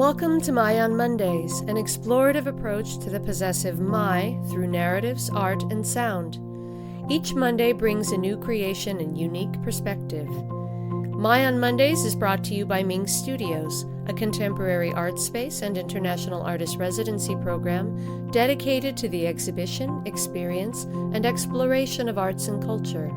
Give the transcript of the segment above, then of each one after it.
Welcome to My on Mondays, an explorative approach to the possessive my through narratives, art, and sound. Each Monday brings a new creation and unique perspective. My on Mondays is brought to you by Ming Studios, a contemporary art space and international artist residency program dedicated to the exhibition, experience, and exploration of arts and culture.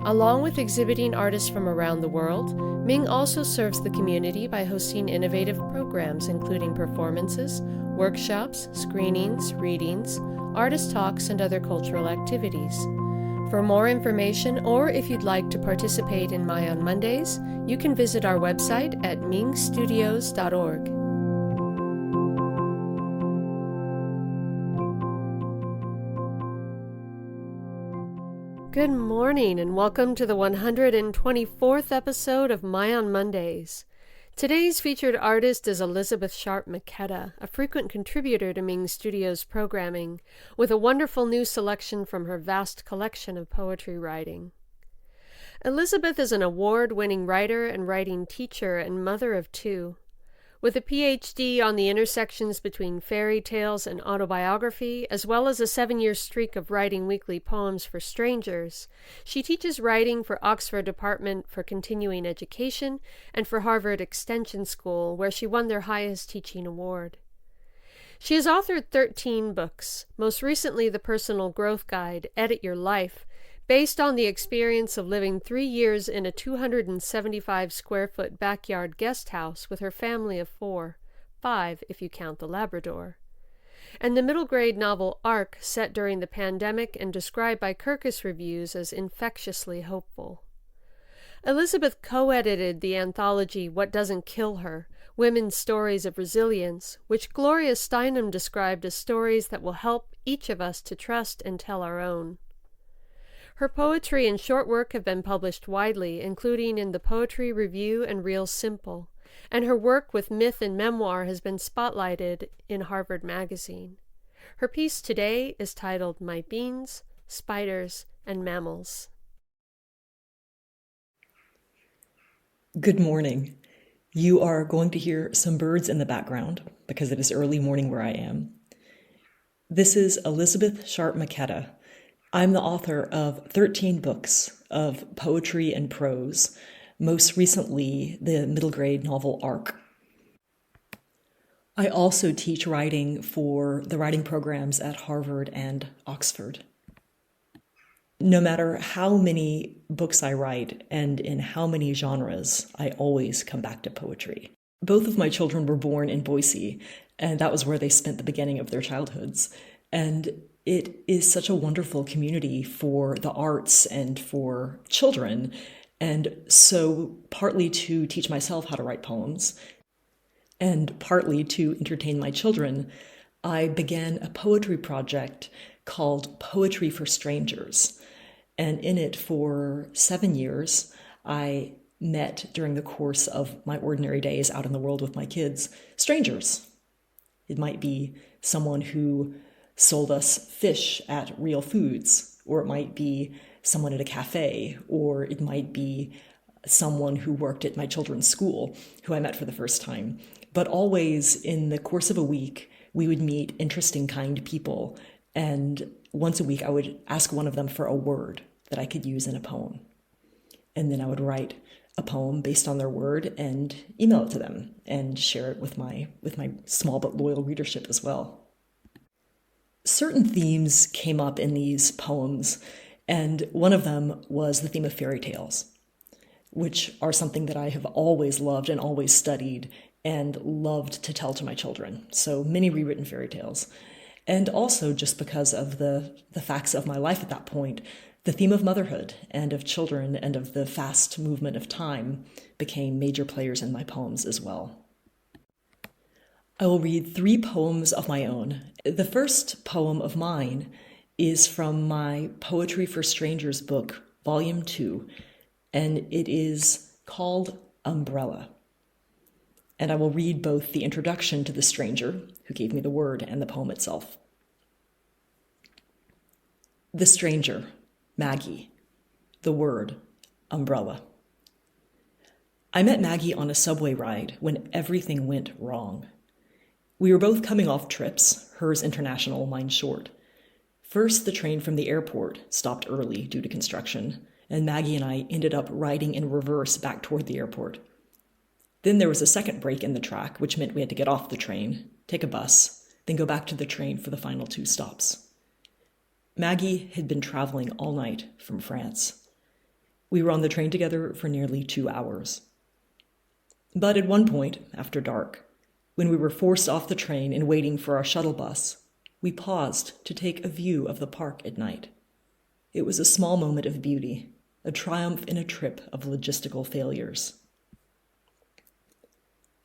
Along with exhibiting artists from around the world, Ming also serves the community by hosting innovative programs including performances, workshops, screenings, readings, artist talks, and other cultural activities. For more information, or if you'd like to participate in My on Mondays, you can visit our website at mingstudios.org. Good morning and welcome to the 124th episode of My on Mondays. Today's featured artist is Elisabeth Sharp McKetta, a frequent contributor to Ming Studios programming, with a wonderful new selection from her vast collection of poetry writing. Elisabeth is an award-winning writer and writing teacher and mother of two. With a PhD on the intersections between fairy tales and autobiography, as well as a 7-year streak of writing weekly poems for strangers, she teaches writing for Oxford Department for Continuing Education and for Harvard Extension School, where she won their highest teaching award. She has authored 13 books, most recently the personal growth guide, Edit Your Life, based on the experience of living 3 years in a 275-square-foot backyard guest house with her family of 4, 5 if you count the Labrador, and the middle-grade novel Arc, set during the pandemic and described by Kirkus Reviews as infectiously hopeful. Elisabeth co-edited the anthology What Doesn't Kill Her, Women's Stories of Resilience, which Gloria Steinem described as stories that will help each of us to trust and tell our own. Her poetry and short work have been published widely, including in the Poetry Review and Real Simple, and her work with myth and memoir has been spotlighted in Harvard Magazine. Her piece today is titled My Beans, Spiders, and Mammals. Good morning. You are going to hear some birds in the background because it is early morning where I am. This is Elisabeth Sharp McKetta. I'm the author of 13 books of poetry and prose, most recently the middle grade novel Arc. I also teach writing for the writing programs at Harvard and Oxford. No matter how many books I write and in how many genres, I always come back to poetry. Both of my children were born in Boise, and that was where they spent the beginning of their childhoods. And it is such a wonderful community for the arts and for children. And so partly to teach myself how to write poems and partly to entertain my children, I began a poetry project called Poetry for Strangers. And in it for 7 years, I met during the course of my ordinary days out in the world with my kids, strangers. It might be someone who sold us fish at Real Foods, or it might be someone at a cafe, or it might be someone who worked at my children's school who I met for the first time. But always in the course of a week, we would meet interesting, kind people. And once a week, I would ask one of them for a word that I could use in a poem. And then I would write a poem based on their word and email it to them and share it with my small but loyal readership as well. Certain themes came up in these poems, and one of them was the theme of fairy tales, which are something that I have always loved and always studied and loved to tell to my children. So many rewritten fairy tales. And also just because of the facts of my life at that point, the theme of motherhood and of children and of the fast movement of time became major players in my poems as well. I will read 3 poems of my own. The first poem of mine is from my Poetry for Strangers book, Volume 2, and it is called Umbrella. And I will read both the introduction to the stranger, who gave me the word, and the poem itself. The stranger, Maggie. The word, umbrella. I met Maggie on a subway ride when everything went wrong. We were both coming off trips, hers international, mine short. First, the train from the airport stopped early due to construction, and Maggie and I ended up riding in reverse back toward the airport. Then there was a second break in the track, which meant we had to get off the train, take a bus, then go back to the train for the final 2 stops. Maggie had been traveling all night from France. We were on the train together for nearly 2 hours. But at one point, after dark, when we were forced off the train and waiting for our shuttle bus, we paused to take a view of the park at night. It was a small moment of beauty, a triumph in a trip of logistical failures.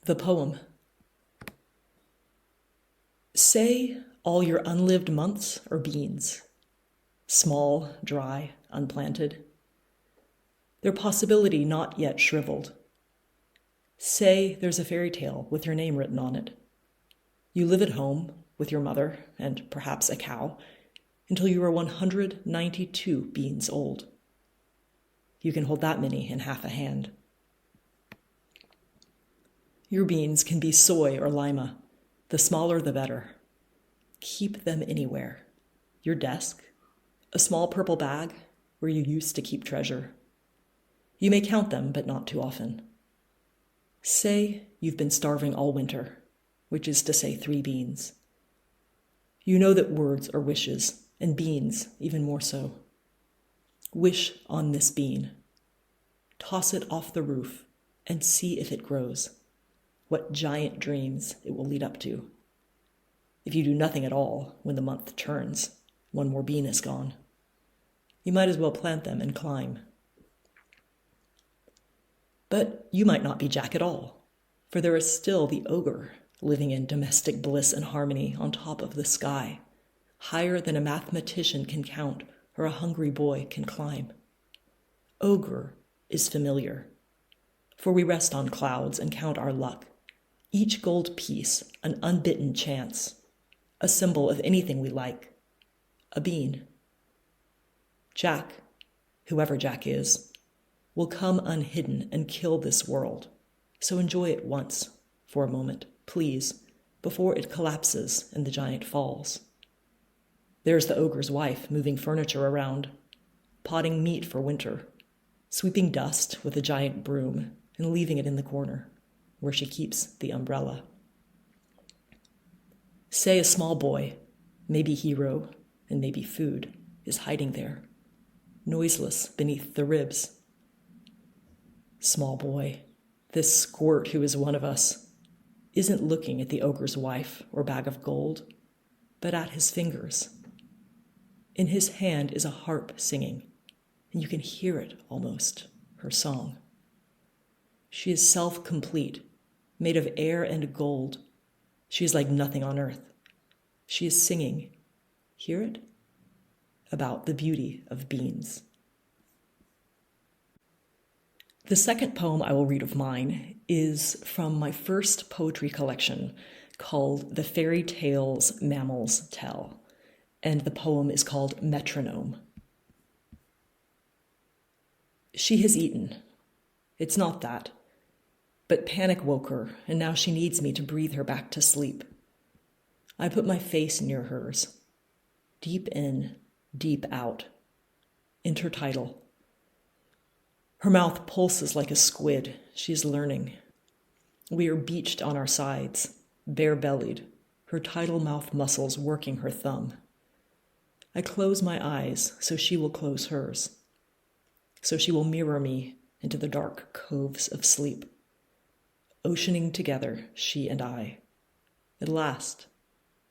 The poem. Say all your unlived months are beans, small, dry, unplanted, their possibility not yet shriveled. Say there's a fairy tale with your name written on it. You live at home with your mother and perhaps a cow until you are 192 beans old. You can hold that many in half a hand. Your beans can be soy or lima. The smaller the better. Keep them anywhere. Your desk, a small purple bag where you used to keep treasure. You may count them, but not too often. Say you've been starving all winter, which is to say 3 beans. You know that words are wishes, and beans even more so. Wish on this bean. Toss it off the roof and see if it grows. What giant dreams it will lead up to. If you do nothing at all when the month turns, 1 more bean is gone. You might as well plant them and climb. But you might not be Jack at all, for there is still the ogre living in domestic bliss and harmony on top of the sky, higher than a mathematician can count or a hungry boy can climb. Ogre is familiar, for we rest on clouds and count our luck, each gold piece an unbitten chance, a symbol of anything we like, a bean. Jack, whoever Jack is, will come unhidden and kill this world, so enjoy it once, for a moment, please, before it collapses and the giant falls. There's the ogre's wife moving furniture around, potting meat for winter, sweeping dust with a giant broom and leaving it in the corner, where she keeps the umbrella. Say a small boy, maybe hero and maybe food, is hiding there, noiseless beneath the ribs. Small boy, this squirt who is one of us, isn't looking at the ogre's wife or bag of gold, but at his fingers. In his hand is a harp singing, and you can hear it almost, her song. She is self-complete, made of air and gold. She is like nothing on earth. She is singing, hear it? About the beauty of beans. The second poem I will read of mine is from my first poetry collection called The Fairy Tales Mammals Tell, and the poem is called Metronome. She has eaten. It's not that. But panic woke her, and now she needs me to breathe her back to sleep. I put my face near hers. Deep in, deep out. Intertidal. Her mouth pulses like a squid. She is learning. We are beached on our sides, bare-bellied, her tidal mouth muscles working her thumb. I close my eyes so she will close hers, so she will mirror me into the dark coves of sleep. Oceaning together, she and I. At last,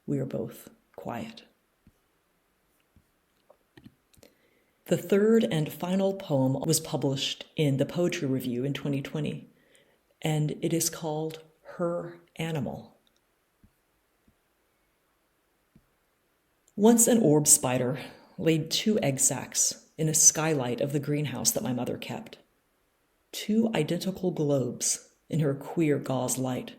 we are both quiet. The third and final poem was published in the Poetry Review in 2020, and it is called Her Animal. Once an orb spider laid 2 egg sacs in a skylight of the greenhouse that my mother kept. 2 identical globes in her queer gauze light.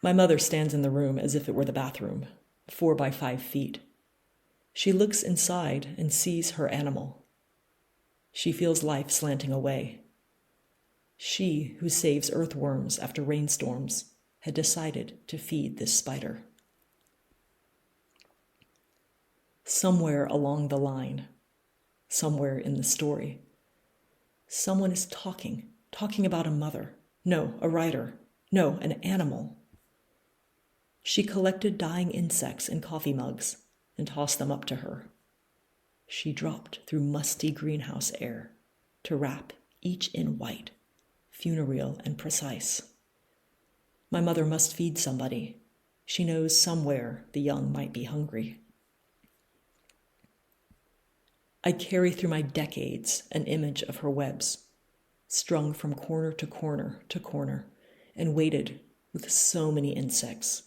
My mother stands in the room as if it were the bathroom, 4 by 5 feet. She looks inside and sees her animal. She feels life slanting away. She who saves earthworms after rainstorms had decided to feed this spider. Somewhere along the line, somewhere in the story, someone is talking about a mother. No, a writer. No, an animal. She collected dying insects in coffee mugs and tossed them up to her. She dropped through musty greenhouse air to wrap each in white, funereal and precise. My mother must feed somebody. She knows somewhere the young might be hungry. I carry through my decades an image of her webs, strung from corner to corner to corner, and weighted with so many insects,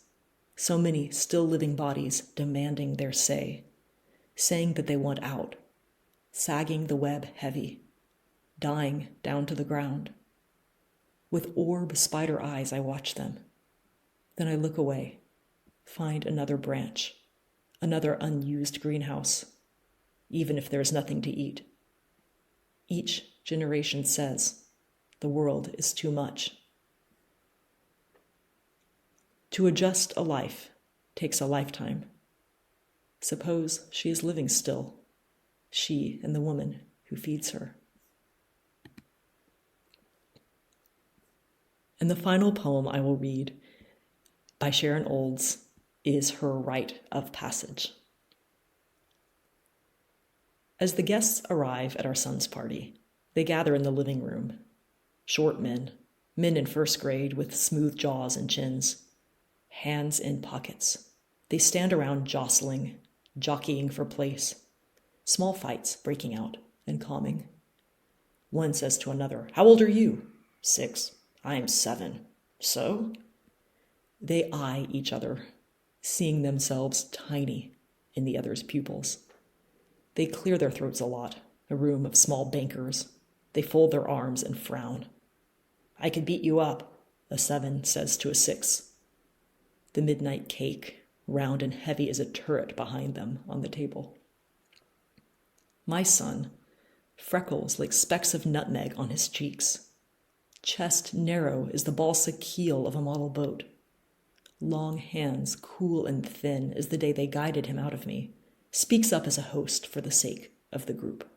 so many still living bodies demanding their say, saying that they want out, sagging the web heavy, dying down to the ground. With orb spider eyes, I watch them. Then I look away, find another branch, another unused greenhouse, even if there is nothing to eat. Each generation says, the world is too much. To adjust a life takes a lifetime. Suppose she is living still, she and the woman who feeds her. And the final poem I will read by Sharon Olds is her rite of passage. As the guests arrive at our son's party, they gather in the living room. Short men in first grade with smooth jaws and chins, hands in pockets. They stand around jostling, jockeying for place, small fights breaking out and calming. One says to another, "How old are you?" 6. "I'm 7. So?" They eye each other, seeing themselves tiny in the other's pupils. They clear their throats a lot, a room of small bankers. They fold their arms and frown. "I could beat you up," a 7 says to a 6. The midnight cake, round and heavy as a turret behind them on the table. My son, freckles like specks of nutmeg on his cheeks. Chest narrow as the balsa keel of a model boat. Long hands, cool and thin as the day they guided him out of me, speaks up as a host for the sake of the group.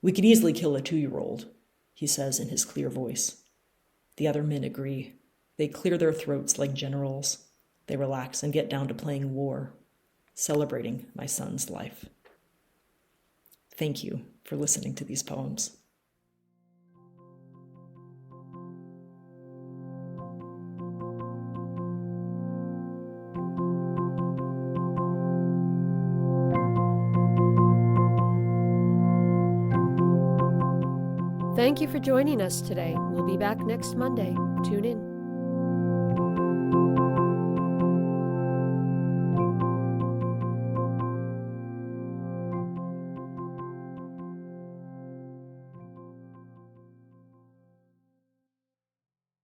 "We could easily kill a 2-year-old, he says in his clear voice. The other men agree. They clear their throats like generals. They relax and get down to playing war, celebrating my son's life. Thank you for listening to these poems. Thank you for joining us today. We'll be back next Monday. Tune in.